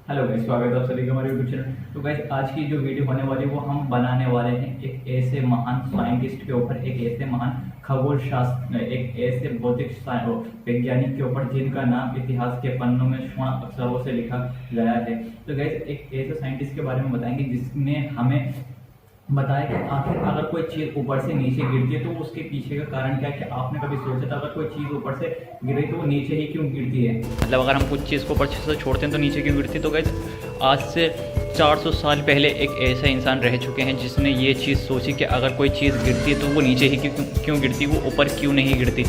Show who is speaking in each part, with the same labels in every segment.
Speaker 1: Hello guys, स्वागत है आप सभी का हमारे यूट्यूब चैनल। तो गाइस, आज की जो वीडियो होने वाली है वो हम बनाने वाले हैं एक ऐसे महान साइंटिस्ट के ऊपर, एक ऐसे महान खगोल शास्त्र, एक ऐसे भौतिक वैज्ञानिक के ऊपर जिनका नाम इतिहास के पन्नों में स्वर्ण अक्षरों से लिखा गया है। तो गाइस, एक ऐसे साइंटिस्ट के बारे में बताएंगे जिसने हमें बताया कि आखिर अगर कोई चीज़ ऊपर से नीचे गिरती है तो उसके पीछे का कारण क्या है। कि आपने कभी सोचा था अगर कोई चीज़ ऊपर से गिरे तो वो नीचे ही क्यों गिरती है?
Speaker 2: मतलब अगर हम कुछ चीज़ को ऊपर से छोड़ते हैं तो नीचे क्यों गिरती है। तो गाइस, आज से 400 साल पहले एक ऐसा इंसान रह चुके हैं जिसने ये चीज़ सोची कि अगर कोई चीज़ गिरती है तो वो नीचे ही क्यों गिरती, वो ऊपर क्यों नहीं गिरती।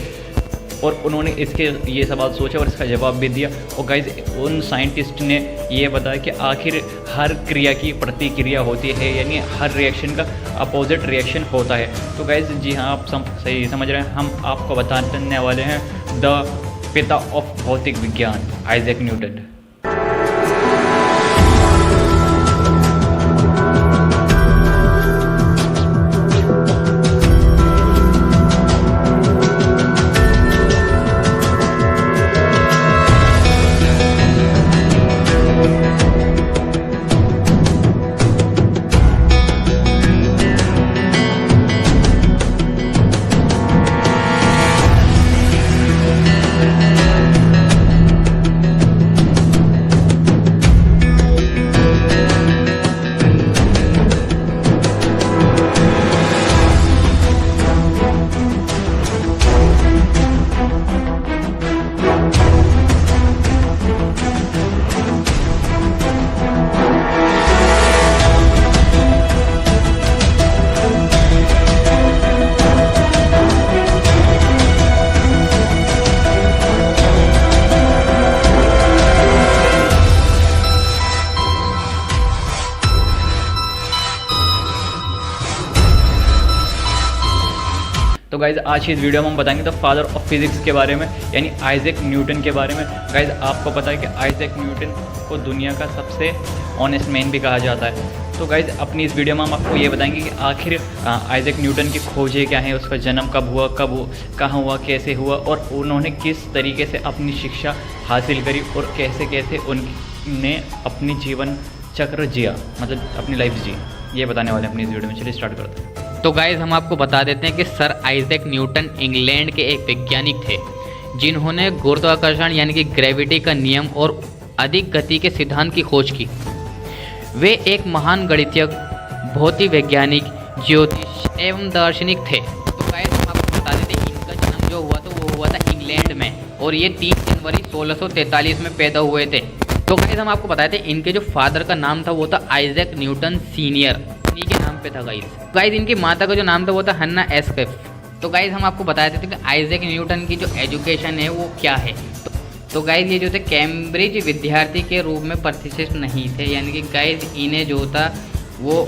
Speaker 2: और उन्होंने इसके ये सवाल सोचा और इसका जवाब भी दिया। और गाइज, उन साइंटिस्ट ने ये बताया कि आखिर हर क्रिया की प्रतिक्रिया होती है, यानी हर रिएक्शन का अपोजिट रिएक्शन होता है। तो गाइज, जी हाँ, आप सही समझ रहे हैं। हम आपको बताने वाले हैं द पिता ऑफ भौतिक विज्ञान, आइजैक न्यूटन। तो गाइज़, आज की इस वीडियो में हम बताएंगे द फादर ऑफ फिजिक्स के बारे में, यानी आइजैक न्यूटन के बारे में। गाइज़, आपको पता है कि आइजैक न्यूटन को दुनिया का सबसे ऑनेस्ट मैन भी कहा जाता है। तो गाइज़, अपनी इस वीडियो में हम आपको ये बताएंगे कि आखिर आइजैक न्यूटन की खोजें क्या हैं, उसका जन्म कब हुआ, कहाँ हुआ, कैसे हुआ, और उन्होंने किस तरीके से अपनी शिक्षा हासिल करी और कैसे कैसे उनने अपनी जीवन चक्र जिया, मतलब अपनी लाइफ जी। ये बताने वाले हैं अपनी इस वीडियो में। चलिए स्टार्ट करते हैं।
Speaker 3: तो गाइज, हम आपको बता देते हैं कि सर आइजैक न्यूटन इंग्लैंड के एक वैज्ञानिक थे जिन्होंने गुरुत्वाकर्षण यानी कि ग्रेविटी का नियम और अधिक गति के सिद्धांत की खोज की। वे एक महान गणितज्ञ, भौतिक वैज्ञानिक, ज्योतिष एवं दार्शनिक थे। तो गाइज, हम आपको बता देते हैं इनका जन्म जो हुआ तो वो हुआ था इंग्लैंड में, और ये 3 जनवरी 1643 में पैदा हुए थे। तो गाइज, हम आपको बताते हैं इनके जो फादर का नाम था वो था आइजैक न्यूटन सीनियर, इन्हीं के नाम पे था गाइज। इनकी माता का जो नाम था वो था हन्ना एस्केफ। तो गाइज, हम आपको बताए थे कि आइजैक न्यूटन की जो एजुकेशन है वो क्या है। तो गाइज, ये जो थे कैम्ब्रिज विद्यार्थी के रूप में प्रतिष्ठित नहीं थे, यानी कि गाइज इन्हें जो था वो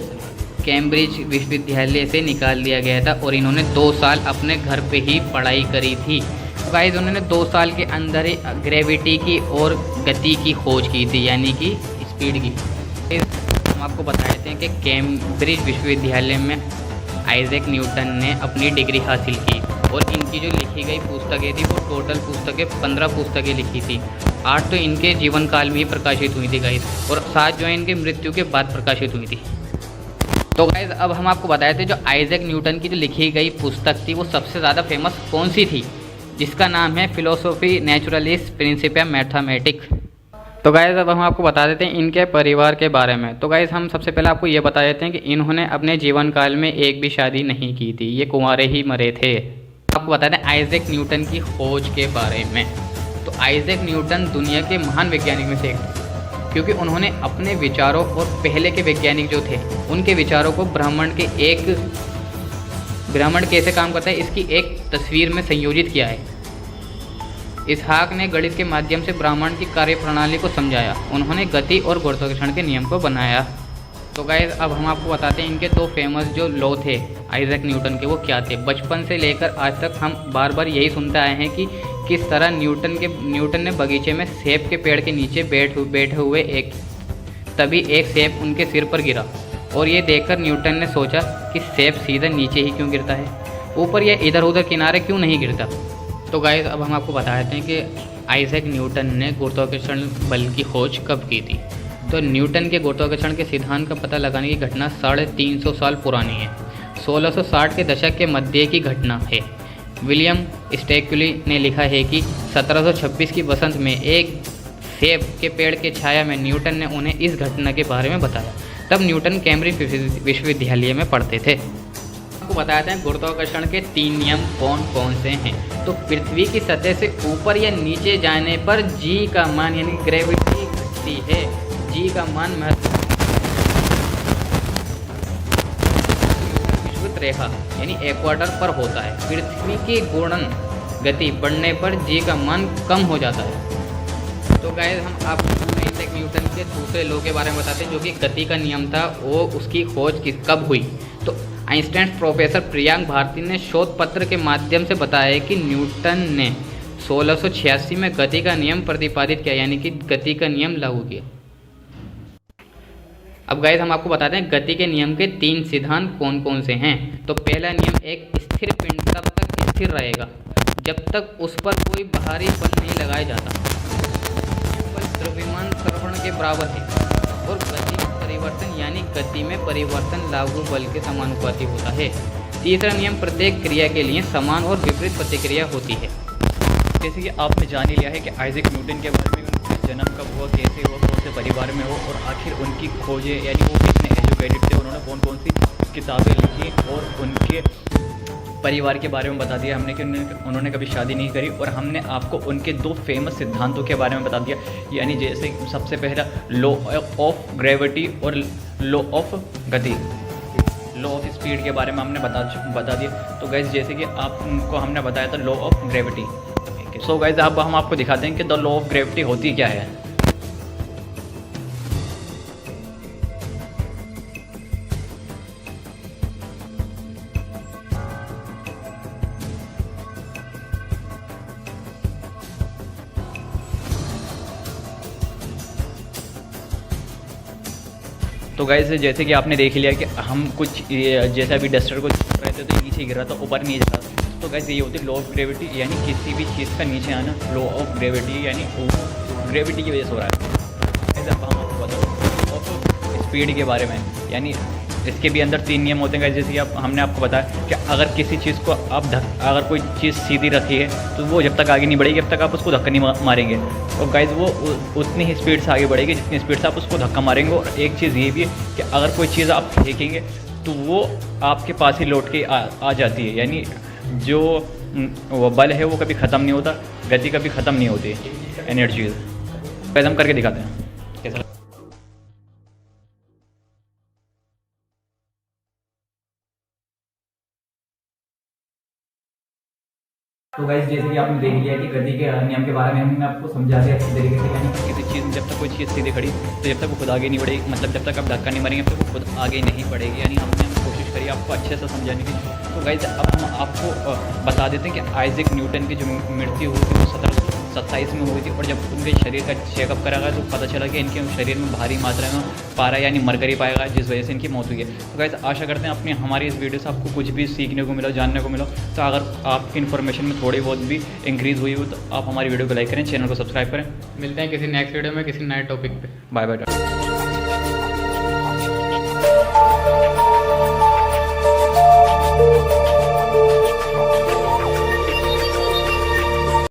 Speaker 3: कैम्ब्रिज विश्वविद्यालय से निकाल दिया गया था और इन्होंने 2 साल अपने घर पे ही पढ़ाई करी थी। तो गाइज, उन्होंने 2 साल के अंदर ही ग्रेविटी की और गति की खोज की थी, यानी कि स्पीड की। हम आपको बताए थे कि कैम्ब्रिज विश्वविद्यालय में आइजैक न्यूटन ने अपनी डिग्री हासिल की, और इनकी जो लिखी गई पुस्तकें थी वो टोटल पुस्तकें 15 पुस्तकें लिखी थी। 8 तो इनके जीवन काल में ही प्रकाशित हुई थी गाइज, और 7 जो है इनके मृत्यु के बाद प्रकाशित हुई थी। तो गाइज, अब हम आपको बताए थे जो आइजैक न्यूटन की जो लिखी गई पुस्तक थी वो सबसे ज़्यादा फेमस कौन सी थी, जिसका नाम है फिलोसॉफी नेचुरलिस प्रिंसिपिया मैथमेटिक्स। तो गाइज़, अब हम आपको बता देते हैं इनके परिवार के बारे में। तो गाइज़, हम सबसे पहले आपको ये बता देते हैं कि इन्होंने अपने जीवन काल में एक भी शादी नहीं की थी, ये कुंवारे ही मरे थे। आपको बता दें आइजैक न्यूटन की खोज के बारे में। तो आइजैक न्यूटन दुनिया के महान वैज्ञानिक में से एक थे, क्योंकि उन्होंने अपने विचारों और पहले के वैज्ञानिक जो थे उनके विचारों को ब्रह्मांड कैसे काम करता है इसकी एक तस्वीर में संयोजित किया है। इसहाक ने गणित के माध्यम से ब्रह्मांड की कार्यप्रणाली को समझाया। उन्होंने गति और गुरुत्वाकर्षण के नियम को बनाया। तो गाइस, अब हम आपको बताते हैं इनके 2 फेमस जो लॉ थे आइजैक न्यूटन के, वो क्या थे। बचपन से लेकर आज तक हम बार बार यही सुनते आए हैं कि किस तरह न्यूटन ने बगीचे में सेब के पेड़ के नीचे बैठे हुए तभी एक सेब उनके सिर पर गिरा, और ये देखकर न्यूटन ने सोचा कि सेब सीधा नीचे ही क्यों गिरता है, ऊपर या इधर उधर किनारे क्यों नहीं गिरता। तो गाइस, अब हम आपको बताते हैं कि आइजैक न्यूटन ने गुरुत्वाकर्षण बल की खोज कब की थी। तो न्यूटन के गुरुत्वाकर्षण के सिद्धांत का पता लगाने की घटना 350 साल पुरानी है। 1660 के दशक के मध्य की घटना है। विलियम स्टेक्युली ने लिखा है कि 1726 की बसंत में एक सेब के पेड़ के छाया में न्यूटन ने उन्हें इस घटना के बारे में बताया। तब न्यूटन कैम्ब्रिज विश्वविद्यालय में पढ़ते थे। आपको बताते हैं गुरुत्वाकर्षण के 3 नियम कौन कौन से हैं। तो पृथ्वी की सतह से ऊपर या नीचे जाने पर जी का मान यानी ग्रेविटी घटती है। जी का मान विषुवत रेखा यानी इक्वेटर पर होता है। पृथ्वी की घूर्णन गति बढ़ने पर जी का मान कम हो जाता है। तो गाइस हम आपको आइजैक न्यूटन के दूसरे लॉ के बारे में बताते हैं जो कि गति का नियम था। वो उसकी खोज कब हुई। तो आइंस्टाइन प्रोफेसर प्रियांक भारती ने शोध पत्र के माध्यम से बताया कि न्यूटन ने 1686 में गति का नियम प्रतिपादित किया यानी कि गति का नियम लागू किया। अब गाइस हम आपको बताते हैं गति के नियम के 3 सिद्धांत कौन कौन से हैं। तो पहला नियम, एक स्थिर पिंड तब तक स्थिर रहेगा जब तक उस पर कोई बाहरी बल नहीं लगाया जाता। द्रव्यमान त्वरण के बराबर है और गति में परिवर्तन यानी गति में परिवर्तन लागू बल के समानुपाती होता है। तीसरा नियम, प्रत्येक क्रिया के लिए समान और विपरीत प्रतिक्रिया होती है।
Speaker 2: जैसे कि आपने जान ही लिया है कि आइजैक न्यूटन के बारे में, उनका जन्म कब हुआ, कैसे हुआ, कौन से परिवार में हो और आखिर उनकी खोजें यानी वो कितने एजुकेटेड थे, उन्होंने कौन कौन सी किताबें लिखी और उनके परिवार के बारे में बता दिया हमने कि उन्होंने कभी शादी नहीं करी। और हमने आपको उनके 2 फेमस सिद्धांतों के बारे में बता दिया यानी जैसे सबसे पहला लॉ ऑफ ग्रेविटी और लॉ ऑफ गति, लॉ ऑफ स्पीड के बारे में हमने बता दिया। तो गाइस जैसे कि आपको हमने बताया था law of gravity. So guys अब हम आपको दिखाते हैं कि द लॉ ऑफ ग्रेविटी होती क्या है। तो गाइस जैसे कि आपने देख लिया कि हम कुछ जैसे अभी डस्टर को छू रहे थे तो नीचे गिर रहा था, ऊपर नहीं जा रहा। तो गाइस ये होती है लॉ ऑफ ग्रेविटी यानी किसी भी चीज़ का नीचे आना। लॉ ऑफ ग्रेविटी यानी ग्रेविटी की वजह से हो रहा है। ऐसा हम आपको बताओ ऑफ स्पीड के बारे में यानी इसके भी अंदर 3 नियम होते हैं गाइस। जैसे कि हमने आपको बताया कि अगर किसी चीज़ को आप अगर कोई चीज़ सीधी रखी है तो वो जब तक आगे नहीं बढ़ेगी जब तक आप उसको धक्का नहीं मारेंगे। और गाइस वो उतनी ही स्पीड से आगे बढ़ेगी जितनी स्पीड से आप उसको धक्का मारेंगे। और एक चीज़ ये भी है कि अगर कोई चीज़ आप फेंकेंगे तो वो आपके पास ही लौट के आ जाती है। यानी जो वो बल है वो कभी ख़त्म नहीं होता, गति कभी ख़त्म नहीं होती एनर्जी। गाइस हम करके दिखाते हैं कैसा।
Speaker 1: तो गाइस जैसे कि आपने देख लिया कि गति के नियम के बारे में हमने आपको समझा दिया अच्छी तरीके से। यानी
Speaker 2: किसी चीज़ जब तक कोई चीज़ सीधी खड़ी तो जब तक वो खुद आगे नहीं बढ़ेगी, मतलब जब तक आप धक्का नहीं मारेंगे तब तक वो खुद आगे नहीं बढ़ेगी। यानी हमने कोशिश करी आपको अच्छे से समझाने की। तो गाइस अब हम आपको बता देते हैं कि आइजैक न्यूटन की जो मृत्यु हुई थी वो 1727 में हुई थी। और जब उनके शरीर का चेकअप करा गया तो पता चला कि इनके शरीर में भारी मात्रा में पारा यानी मरकरी पाया गया, जिस वजह से इनकी मौत हुई है। तो गाइस आशा करते हैं अपनी हमारी इस वीडियो से आपको कुछ भी सीखने को मिला, जानने को मिला। तो अगर आपकी इन्फॉर्मेशन में थोड़ी बहुत भी इंक्रीज़ हुई हो तो आप हमारी वीडियो को लाइक करें, चैनल को सब्सक्राइब करें।
Speaker 3: मिलते हैं किसी नेक्स्ट वीडियो में किसी नए टॉपिक पे।
Speaker 2: Bye bye.